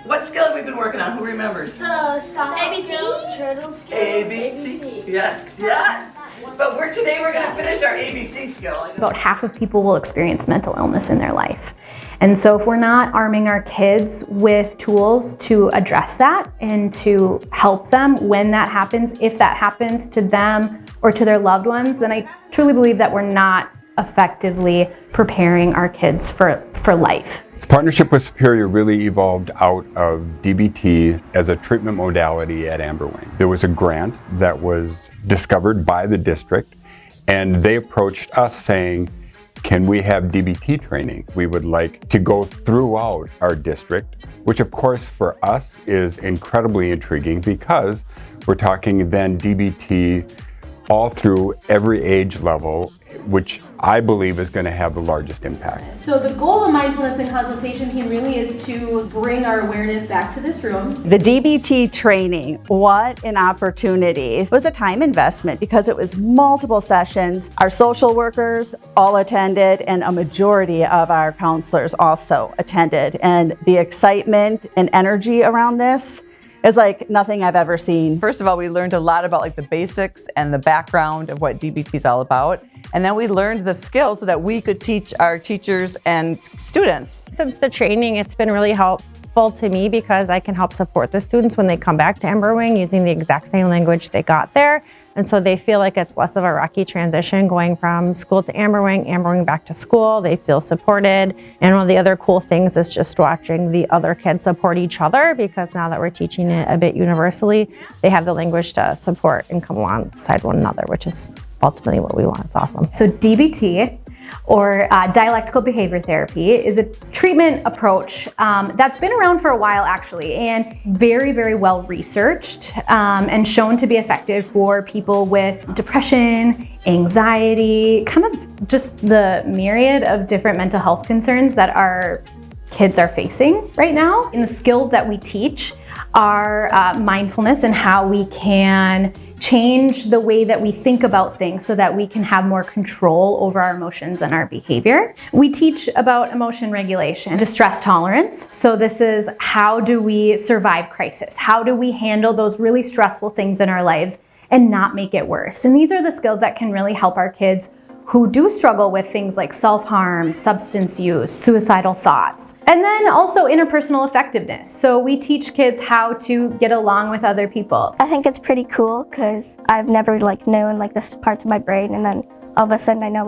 What skill have we been working on? Who remembers? The stop ABC? skill, turtle skill. ABC. Yes, yes. But today we're going to finish our ABC skill. About half of people will experience mental illness in their life. And so if we're not arming our kids with tools to address that and to help them when that happens, if that happens to them or to their loved ones, then I truly believe that we're not effectively preparing our kids for life. Partnership with Superior really evolved out of DBT as a treatment modality at Amberwing. There was a grant that was discovered by the district, and they approached us saying, can we have DBT training? We would like to go throughout our district, which of course for us is incredibly intriguing because we're talking then DBT all through every age level, which I believe is going to have the largest impact. So the goal of Mindfulness and Consultation Team really is to bring our awareness back to this room. The DBT training, what an opportunity. It was a time investment because it was multiple sessions. Our social workers all attended and a majority of our counselors also attended. And the excitement and energy around this is like nothing I've ever seen. First of all, we learned a lot about like the basics and the background of what DBT is all about. And then we learned the skills so that we could teach our teachers and students. Since the training, it's been really helpful to me because I can help support the students when they come back to Amberwing using the exact same language they got there. And so they feel like it's less of a rocky transition going from school to Amberwing, Amberwing back to school. They feel supported. And one of the other cool things is just watching the other kids support each other, because now that we're teaching it a bit universally, they have the language to support and come alongside one another, which is ultimately what we want. It's awesome. So DBT, or Dialectical Behavior Therapy, is a treatment approach that's been around for a while actually, and very, very well researched and shown to be effective for people with depression, anxiety, kind of just the myriad of different mental health concerns that our kids are facing right now. And the skills that we teach are mindfulness and how we can change the way that we think about things so that we can have more control over our emotions and our behavior. We teach about emotion regulation, distress tolerance. So this is how do we survive crisis? How do we handle those really stressful things in our lives and not make it worse? And these are the skills that can really help our kids who do struggle with things like self-harm, substance use, suicidal thoughts, and then also interpersonal effectiveness. So we teach kids how to get along with other people. I think it's pretty cool because I've never known the parts of my brain, and then all of a sudden I know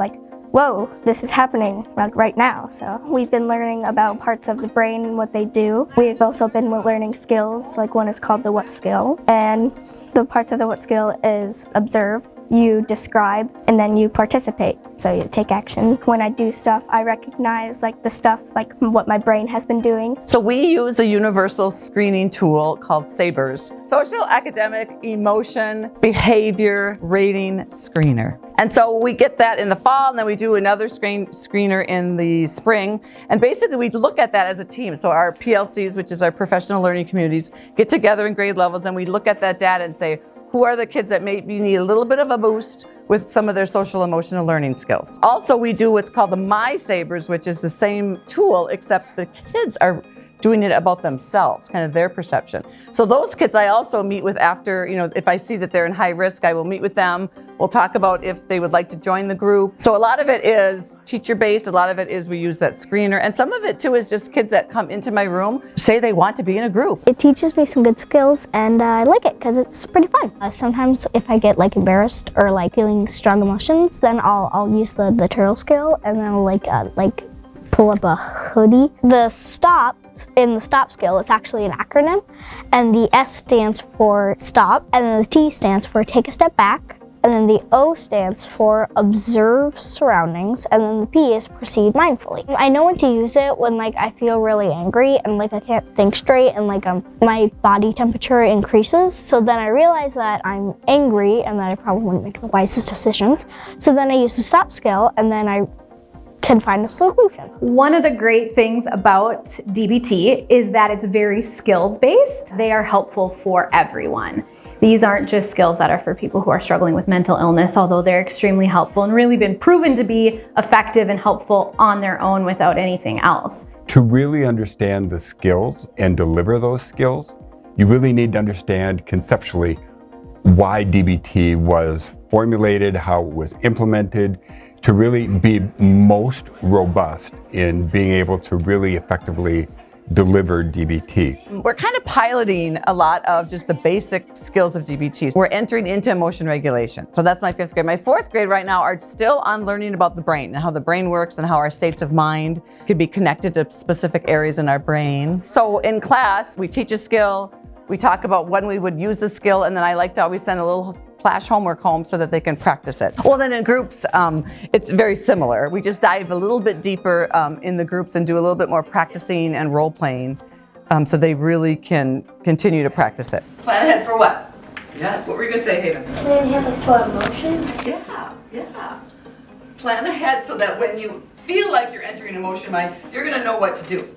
whoa, this is happening right now. So we've been learning about parts of the brain and what they do. We've also been learning skills, one is called the what skill, and the parts of the what skill is observe, you describe, and then you participate. So you take action. When I do stuff, I recognize the stuff, what my brain has been doing. So we use a universal screening tool called SABRS, Social, Academic, Emotion, Behavior Rating Screener. And so we get that in the fall, and then we do another screener in the spring. And basically we look at that as a team. So our PLCs, which is our professional learning communities, get together in grade levels, and we look at that data and say, who are the kids that maybe need a little bit of a boost with some of their social emotional learning skills. Also, we do what's called the My Sabers, which is the same tool, except the kids are doing it about themselves, kind of their perception. So those kids I also meet with after, if I see that they're in high risk, I will meet with them. We'll talk about if they would like to join the group. So a lot of it is teacher-based, a lot of it is we use that screener, and some of it too is just kids that come into my room, say they want to be in a group. It teaches me some good skills, and I like it because it's pretty fun. Sometimes if I get embarrassed or feeling strong emotions, then I'll use the turtle skill, and then I'll pull up a hoodie. The stop, in the stop skill, it's actually an acronym, and the S stands for stop, and then the T stands for take a step back, and then the O stands for observe surroundings, and then the P is proceed mindfully. I know when to use it when I feel really angry and I can't think straight, and my body temperature increases. So then I realize that I'm angry and that I probably wouldn't make the wisest decisions. So then I use the stop skill, and then I can find a solution. One of the great things about DBT is that it's very skills-based. They are helpful for everyone. These aren't just skills that are for people who are struggling with mental illness, although they're extremely helpful and really been proven to be effective and helpful on their own without anything else. To really understand the skills and deliver those skills, you really need to understand conceptually why DBT was formulated, how it was implemented, to really be most robust in being able to really effectively deliver DBT. We're kind of piloting a lot of just the basic skills of DBT. We're entering into emotion regulation. So that's my 5th grade. My 4th grade right now are still on learning about the brain and how the brain works and how our states of mind could be connected to specific areas in our brain. So in class, we teach a skill, we talk about when we would use the skill, and then I like to always send a little flash homework home so that they can practice it. Well, then in groups, it's very similar. We just dive a little bit deeper in the groups and do a little bit more practicing and role playing so they really can continue to practice it. Plan ahead for what? Yes, what were you gonna say, Hayden? Plan ahead for emotion. Yeah. Plan ahead so that when you feel like you're entering emotion mind, you're gonna know what to do.